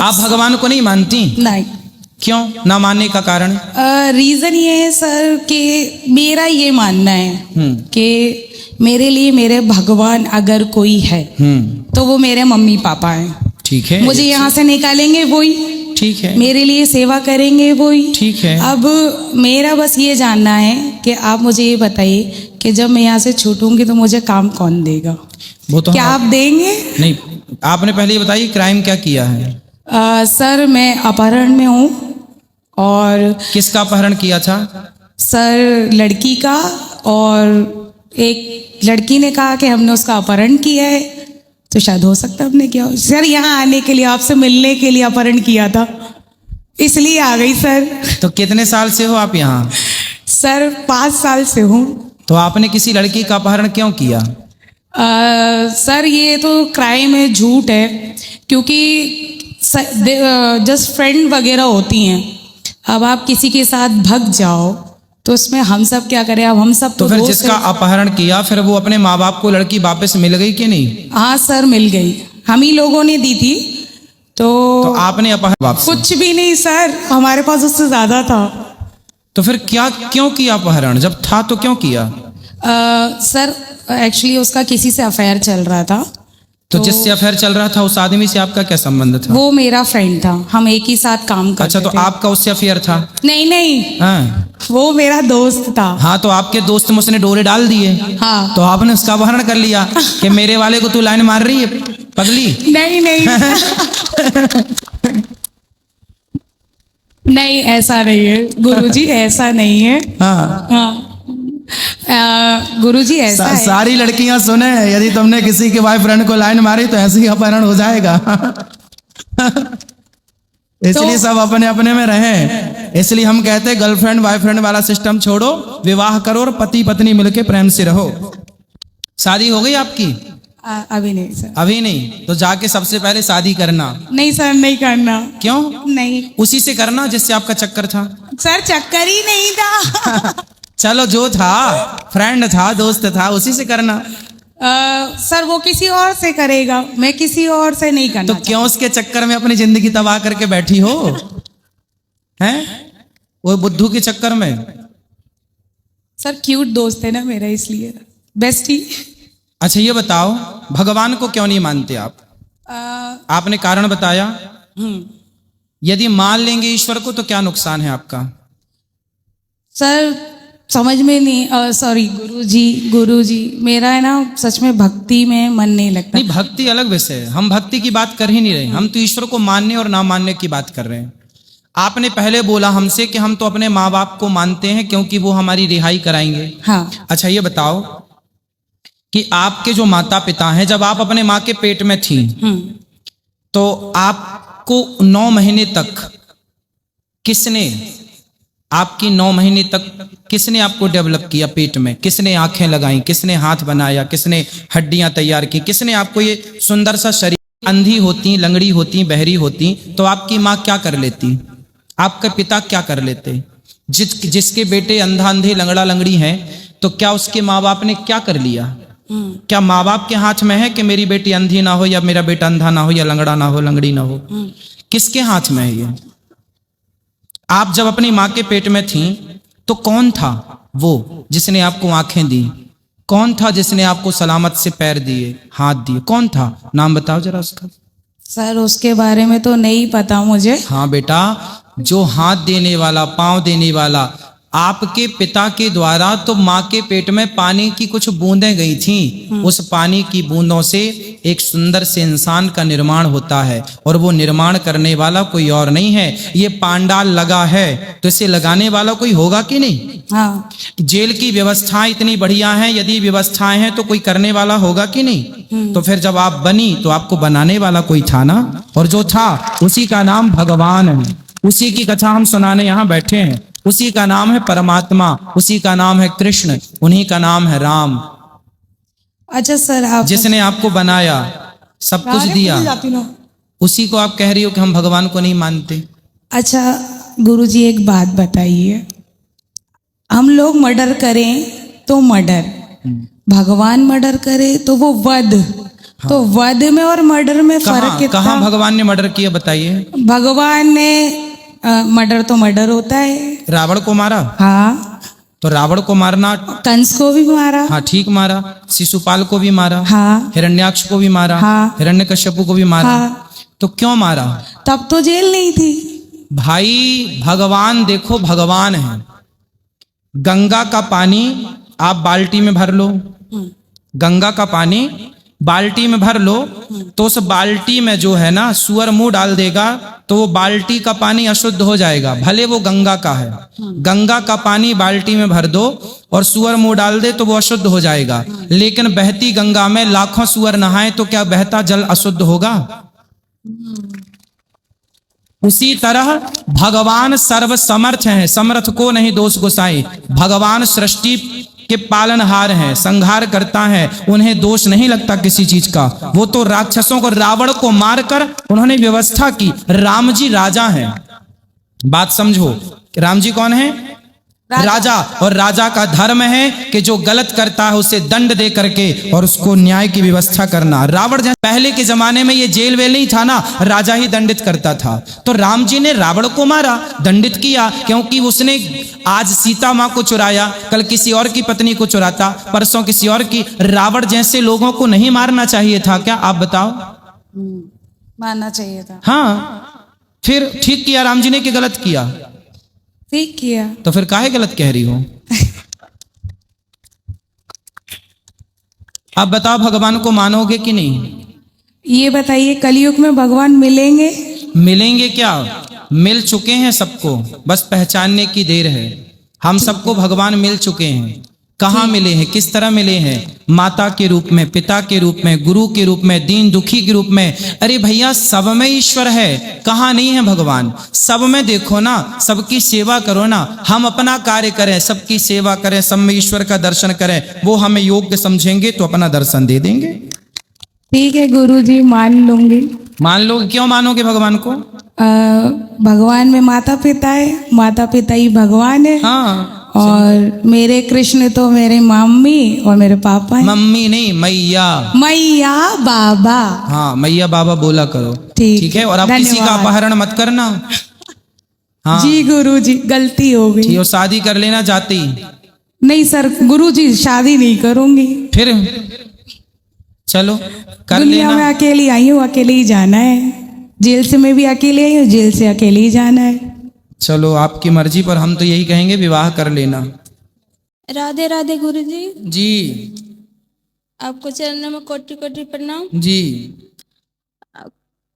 आप भगवान को नहीं मानती? नहीं। क्यों ना मानने का कारण? रीजन ये है सर कि मेरा ये मानना है कि मेरे लिए मेरे भगवान अगर कोई है तो वो मेरे मम्मी पापा हैं। ठीक है। मुझे यहाँ से निकालेंगे वही, ठीक है। मेरे लिए सेवा करेंगे वही, ठीक है। अब मेरा बस ये जानना है कि आप मुझे ये बताइए कि जब मैं यहाँ से छूटूंगी तो मुझे काम कौन देगा? वो तो क्या आप देंगे? नहीं, आपने पहले ये बताइए क्राइम क्या किया है? सर मैं अपहरण में हूँ। और किसका अपहरण किया था? सर लड़की का, और एक लड़की ने कहा कि हमने उसका अपहरण किया है, तो शायद हो सकता है हमने किया हो। सर यहाँ आने के लिए, आपसे मिलने के लिए अपहरण किया था, इसलिए आ गई सर। तो कितने साल से हो आप यहाँ? सर 5 साल से हूँ। तो आपने किसी लड़की का अपहरण क्यों किया? सर ये तो क्राइम है, झूठ है, क्योंकि जस्ट फ्रेंड वगैरह होती हैं। अब आप किसी के साथ भग जाओ तो उसमें हम सब क्या करें? अब हम सब तो फिर जिसका अपहरण किया फिर वो अपने माँ बाप को लड़की वापस मिल गई कि नहीं? हाँ सर मिल गई, हम ही लोगों ने दी थी। तो आपने अपहरण वापस? कुछ भी नहीं सर, हमारे पास उससे ज्यादा था। तो फिर क्यों किया अपहरण? जब था तो क्यों किया? सर एक्चुअली उसका किसी से अफेयर चल रहा था। तो जिससे अफेयर चल रहा था उस आदमी से आपका क्या संबंध था? वो मेरा फ्रेंड था, हम एक ही साथ काम करते अच्छा, तो थे। आपका उससे अफेयर था? नहीं हाँ। वो मेरा दोस्त था। हाँ, तो आपके दोस्त में उसने डोरे डाल दिए। हाँ। तो आपने उसका अपहरण कर लिया कि मेरे वाले को तू लाइन मार रही है पगली? नहीं नहीं ऐसा नहीं है गुरुजी, ऐसा नहीं है। हाँ। गुरुजी ऐसा है। सारी लड़कियां सुने, यदि तुमने किसी के बॉयफ्रेंड को लाइन मारी तो ऐसे ही अपहरण हो जाएगा। इसलिए सब अपने अपने में रहें। इसलिए हम कहते हैं गर्लफ्रेंड बॉयफ्रेंड वाला सिस्टम छोड़ो, विवाह करो और पति पत्नी मिलके प्रेम से रहो। शादी हो गई आपकी? अभी नहीं सर। अभी नहीं? तो जाके सबसे पहले शादी करना। नहीं सर, नहीं करना। क्यों नहीं? उसी से करना जिससे आपका चक्कर था। सर चक्कर ही नहीं था। चलो जो था, फ्रेंड था, दोस्त था, उसी से करना। सर वो किसी और से करेगा, मैं किसी और से नहीं करना। तो क्यों उसके चक्कर में अपनी जिंदगी तबाह करके बैठी हो? हैं? वो बुद्धू के चक्कर में? सर क्यूट दोस्त है ना मेरा, इसलिए बेस्टी। अच्छा ये बताओ, भगवान को क्यों नहीं मानते आप? आपने कारण बताया। यदि मान लेंगे ईश्वर को तो क्या नुकसान है आपका? सर समझ में नहीं, सॉरी गुरुजी मेरा है ना सच में भक्ति में मन नहीं लगता। नहीं, भक्ति अलग विषय है, हम भक्ति की बात कर ही नहीं रहे, हम तो ईश्वर को मानने और ना मानने की बात कर रहे हैं। आपने पहले बोला हमसे कि हम तो अपने माँ बाप को मानते हैं क्योंकि वो हमारी रिहाई कराएंगे। हाँ। अच्छा ये बताओ कि आपके जो माता पिता हैं, जब आप अपने माँ के पेट में थी तो आपको 9 महीने तक किसने, आपकी 9 महीने तक किसने आपको डेवलप किया पेट में? किसने आंखें लगाई, किसने हाथ बनाया, किसने हड्डियां तैयार की, किसने आपको ये सुंदर सा शरीर? अंधी होती, लंगड़ी होती, बहरी होती तो आपकी माँ क्या कर लेती? आपके पिता क्या कर लेते? जिसके बेटे अंधा अंधे लंगड़ा लंगड़ी हैं तो क्या उसके माँ बाप ने क्या कर लिया? क्या माँ बाप के हाथ में है कि मेरी बेटी अंधी ना हो या मेरा बेटा अंधा ना हो या लंगड़ा ना हो, लंगड़ी ना हो? किसके हाथ में है ये? आप जब अपनी माँ के पेट में थी तो कौन था वो जिसने आपको आंखें दी? कौन था जिसने आपको सलामत से पैर दिए, हाथ दिए? कौन था? नाम बताओ जरा उसका। सर उसके बारे में तो नहीं पता मुझे। हाँ बेटा, जो हाथ देने वाला, पांव देने वाला आपके पिता के द्वारा तो माँ के पेट में पानी की कुछ बूंदें गई थी, उस पानी की बूंदों से एक सुंदर से इंसान का निर्माण होता है और वो निर्माण करने वाला कोई और नहीं है। ये पांडाल लगा है तो इसे लगाने वाला कोई होगा कि नहीं? हाँ। जेल की व्यवस्थाएं इतनी बढ़िया हैं, यदि व्यवस्थाएं हैं तो कोई करने वाला होगा कि नहीं? तो फिर जब आप बनी तो आपको बनाने वाला कोई था ना, और जो था उसी का नाम भगवान है, उसी की कथा हम सुनाने यहाँ बैठे हैं। उसी का नाम है परमात्मा, उसी का नाम है कृष्ण, उन्हीं का नाम है राम। अच्छा सर, आप जिसने आपको बनाया, सब कुछ दिया, उसी को आप कह रही हो कि हम भगवान को नहीं मानते। अच्छा गुरुजी एक बात बताइए, हम लोग मर्डर करें तो मर्डर, भगवान मर्डर करे तो वो वध, तो वध में और मर्डर में फर्क कितना? कहाँ भगवान ने मर्डर किया बताइए। भगवान ने मर्डर तो मर्डर होता है। रावण को मारा, हाँ। तो रावण को मारना, कंस को भी मारा। हाँ ठीक मारा, शिशुपाल को भी मारा, हाँ। हिरण्याक्ष को भी मारा, हाँ। हिरण्यकश्यप को भी मारा। हाँ। तो क्यों मारा? तब तो जेल नहीं थी भाई। भगवान देखो, भगवान है। गंगा का पानी आप बाल्टी में भर लो, गंगा का पानी बाल्टी में भर लो, तो उस बाल्टी में जो है ना सूअर मुंह डाल देगा तो वो बाल्टी का पानी अशुद्ध हो जाएगा, भले वो गंगा का है। गंगा का पानी बाल्टी में भर दो और सूअर मुंह डाल दे तो वो अशुद्ध हो जाएगा। लेकिन बहती गंगा में लाखों सूअर नहाए तो क्या बहता जल अशुद्ध होगा? उसी तरह भगवान सर्व समर्थ हैं, समर्थ को नहीं दोष गोसाई। भगवान सृष्टि के पालनहार हैं, संहार करता है, उन्हें दोष नहीं लगता किसी चीज का। वो तो राक्षसों को, रावण को मारकर उन्होंने व्यवस्था की। राम जी राजा हैं, बात समझो। राम जी कौन है? राजा। और राजा का धर्म है कि जो गलत करता है उसे दंड दे करके और उसको न्याय की व्यवस्था करना। रावण जैसे पहले के जमाने में ये जेल वेल नहीं था ना, राजा ही दंडित करता था। तो राम जी ने रावण को मारा, दंडित किया, क्योंकि उसने आज सीता माँ को चुराया, कल किसी और की पत्नी को चुराता, परसों किसी और की। रावण जैसे लोगों को नहीं मारना चाहिए था क्या? आप बताओ। मारना चाहिए था। हाँ, फिर ठीक किया राम जी ने कि गलत किया? ठीक किया। तो फिर काहे गलत कह रही हो? आप बताओ, भगवान को मानोगे कि नहीं? ये बताइए, कलयुग में भगवान मिलेंगे? मिलेंगे क्या? मिल चुके हैं सबको, बस पहचानने की देर है। हम सबको भगवान मिल चुके हैं। कहाँ मिले हैं, किस तरह मिले हैं? माता के रूप में, पिता के रूप में, गुरु के रूप में, दीन दुखी के रूप में। अरे भैया, सब में ईश्वर है, कहाँ नहीं है भगवान? सब में देखो ना, सबकी सेवा करो ना। हम अपना कार्य करें, सबकी सेवा करें, सब में ईश्वर का दर्शन करें, वो हमें योग्य समझेंगे तो अपना दर्शन दे देंगे। ठीक है गुरुजी, मान लूंगी। मान लो। क्यों मानोगे भगवान को? भगवान में माता पिता है, माता पिता ही भगवान है। हाँ। और मेरे कृष्ण तो मेरे मम्मी और मेरे पापा हैं। मम्मी नहीं, मैया। मैया बाबा। हाँ, मैया बाबा बोला करो। ठीक है। और आप किसी का अपहरण मत करना। हाँ जी गुरुजी, गलती हो गई। और शादी कर लेना जाती। नहीं सर गुरुजी, शादी नहीं करूंगी। फिर चलो कर दुनिया लेना। में अकेली आई हूँ, अकेले ही जाना है। जेल से मैं भी अकेले आई हूँ, जेल से अकेले ही जाना है। चलो आपकी मर्जी, पर हम तो यही कहेंगे विवाह कर लेना। राधे राधे गुरुजी। जी आपको चरणों में कोटि कोटि प्रणाम। जी।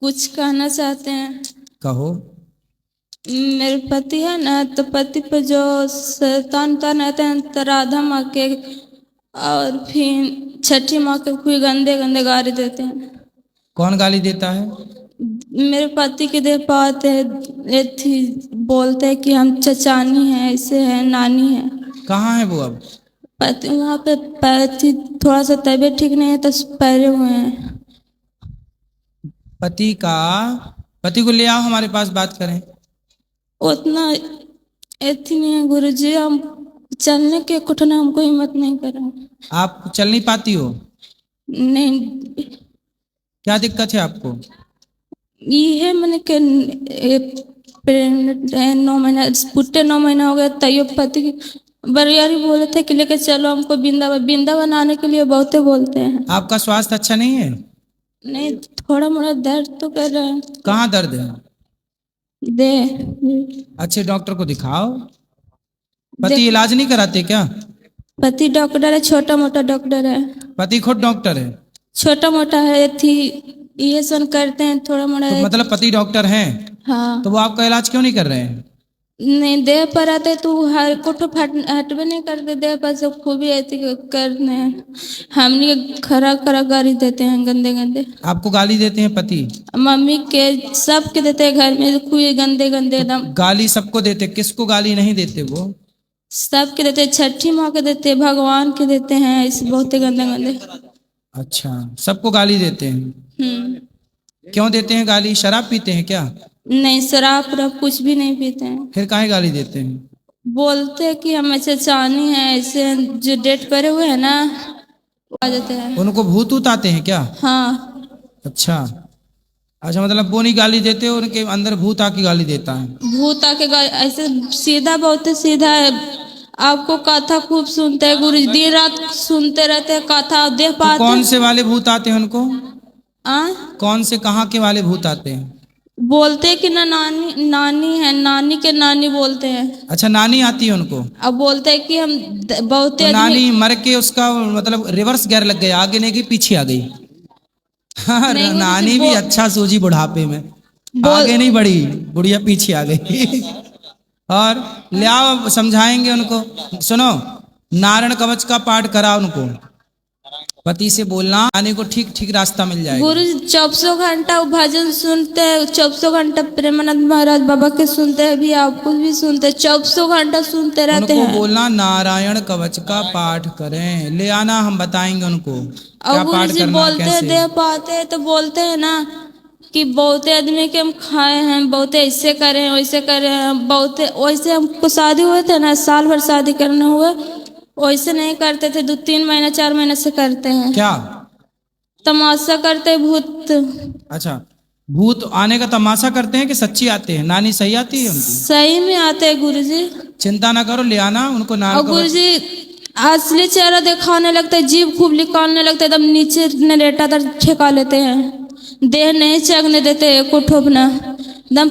कुछ कहना चाहते हैं? कहो। मेरे पति है ना, तो पति पर जो शैतान रहते हैं, तो राधा माँ के और फिर छठी माँ के कोई गंदे गंदे गाली देते हैं। कौन गाली देता है? मेरे पति के दे पाते बोलते हैं कि हम चचानी हैं, ऐसे है, नानी है। कहाँ है वो अब? पति वहाँ पे पति थोड़ा सा तबीयत ठीक नहीं है तो पहले हुए हैं। पति को ले आओ हमारे पास, बात करें। उतना एथी नहीं है गुरुजी, हम चलने के घुटना हमको हिम्मत नहीं कर रहा। आप चल नहीं पाती हो? नहीं। क्या दिक्कत है आपको? ये है मैंने के 9 महीना पुट्टे 9 महीना हो गया, तैयो पति बरियारी बोले थे कि लेके चलो हमको वृंदावन आने के लिए बहुते बोलते हैं। आपका स्वास्थ्य अच्छा नहीं है? नहीं, थोड़ा मोड़ा दर्द तो कर रहा है। कहाँ दर्द है? दे अच्छे डॉक्टर को दिखाओ। पति इलाज नहीं कराते क्या? पति डॉक्टर है, छोटा मोटा डॉक्टर है। पति खुद डॉक्टर है? छोटा मोटा है थी, ये सन करते हैं थोड़ा मोड़ा। तो मतलब पति डॉक्टर हैं? हाँ। तो वो आपका इलाज क्यों नहीं कर रहे हैं? नहीं, देह पर आते तो हर कुछ हटवे नहीं करते, देह पर सब खूबी ऐसी करने हमने खरा खरा गाली देते हैं, गंदे गंदे। आपको गाली देते हैं पति? मम्मी के सबके देते हैं, घर में खूबी गंदे गंदे एकदम। गाली सबको देते, किसको गाली नहीं देते वो? सबके देते, छठी माँ के देते, भगवान के देते हैं, ऐसे बहुत गंदे गंदे। अच्छा, सबको गाली देते हैं। क्यों देते हैं गाली? शराब पीते हैं क्या? नहीं, शराब कुछ भी नहीं पीते हैं। फिर काहे गाली देते हैं? बोलते हैं कि हम चचानी हैं, ऐसे जो डेट करे हुए हैं ना, आ जाते हैं। उनको भूत ऊत आते हैं क्या? हाँ, अच्छा अच्छा, मतलब वो नहीं गाली देते, उनके अंदर भूत आके गाली देता है। भूत आके ऐसे सीधा, बहुत ही सीधा है। आपको कथा खूब सुनते हैं गुरु जी, दिन रात सुनते रहते हैं कथा, देख तो पाते कौन से वाले भूत आते हैं उनको? आ? कौन से कहाँ के वाले भूत आते हैं? बोलते हैं कि ना नानी नानी है, नानी के नानी बोलते हैं। अच्छा, नानी आती है उनको। अब बोलते हैं कि हम बहुत तो आदमी नानी मर के उसका मतलब रिवर्स गियर लग गया, आगे नहीं गई पीछे आ गई। हाँ, नहीं गुरु जी, नानी भी अच्छा सूझी बुढ़ापे में, आगे नहीं बढ़ी, बुढ़िया पीछे आ गई। और ले आओ, समझाएंगे उनको। सुनो, नारायण कवच का पाठ करा उनको, पति से बोलना आने को ठीक ठीक रास्ता मिल जाएगा। गुरु जी 24 घंटा वो भजन सुनते हैं, 24 घंटा प्रेमानंद महाराज बाबा के सुनते हैं, भी आपको भी सुनते हैं, 24 घंटा सुनते रहते उनको हैं। बोलना नारायण कवच का पाठ करें, ले आना, हम बताएंगे उनको क्या और गुरु पाठ जी करना बोलते हैं, कैसे। दे पाते हैं तो बोलते हैं ना कि बहुत आदमी के हम खाए हैं, बहुत ऐसे करे वैसे करे, बहुत वैसे हमको शादी हुए थे ना, साल भर शादी करने हुए, वैसे नहीं करते थे, 2-3 महीना 4 महीने से करते हैं। क्या? तमाशा करते हैं भूत। अच्छा, भूत आने का तमाशा करते हैं कि सच्ची आते हैं? नानी सही आती है उनकी? सही में आते हैं गुरु जी। चिंता ना करो, ले आना उनको और नारायण गुरु कवच। जी असली चेहरा दिखाने लगता है, जीभ खूब निकालने लगता है, एकदम नीचे नरेटा दर ठेका लेते हैं, देह नहीं चगने देते एको ठोपना, एकदम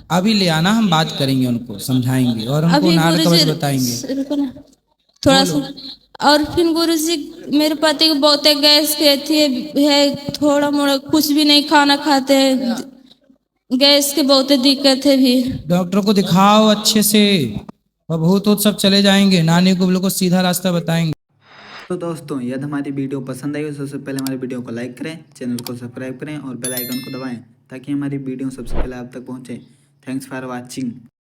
अभी ले आना, हम बात करेंगे, उनको समझाएंगे और उनको अभी नारायण गुरु कवच जी बताएंगे। रुको ना थोड़ा सा। और फिर गुरु जी मेरे पति को बहुत गैस की थी है, थोड़ा मोड़ा कुछ भी नहीं खाना खाते हैं, गैस की बहुत दिक्कत है भी। डॉक्टर को दिखाओ अच्छे से, और भूत ऊत सब चले जाएंगे, नानी को बिल्कुल सीधा रास्ता बताएंगे। तो दोस्तों, यदि हमारी वीडियो पसंद आई हो तो सबसे पहले हमारी वीडियो को लाइक करें, चैनल को सब्सक्राइब करें और बेल आइकन को दबाएं ताकि हमारी वीडियो सबसे पहले आप तक पहुंचे। Thanks for watching.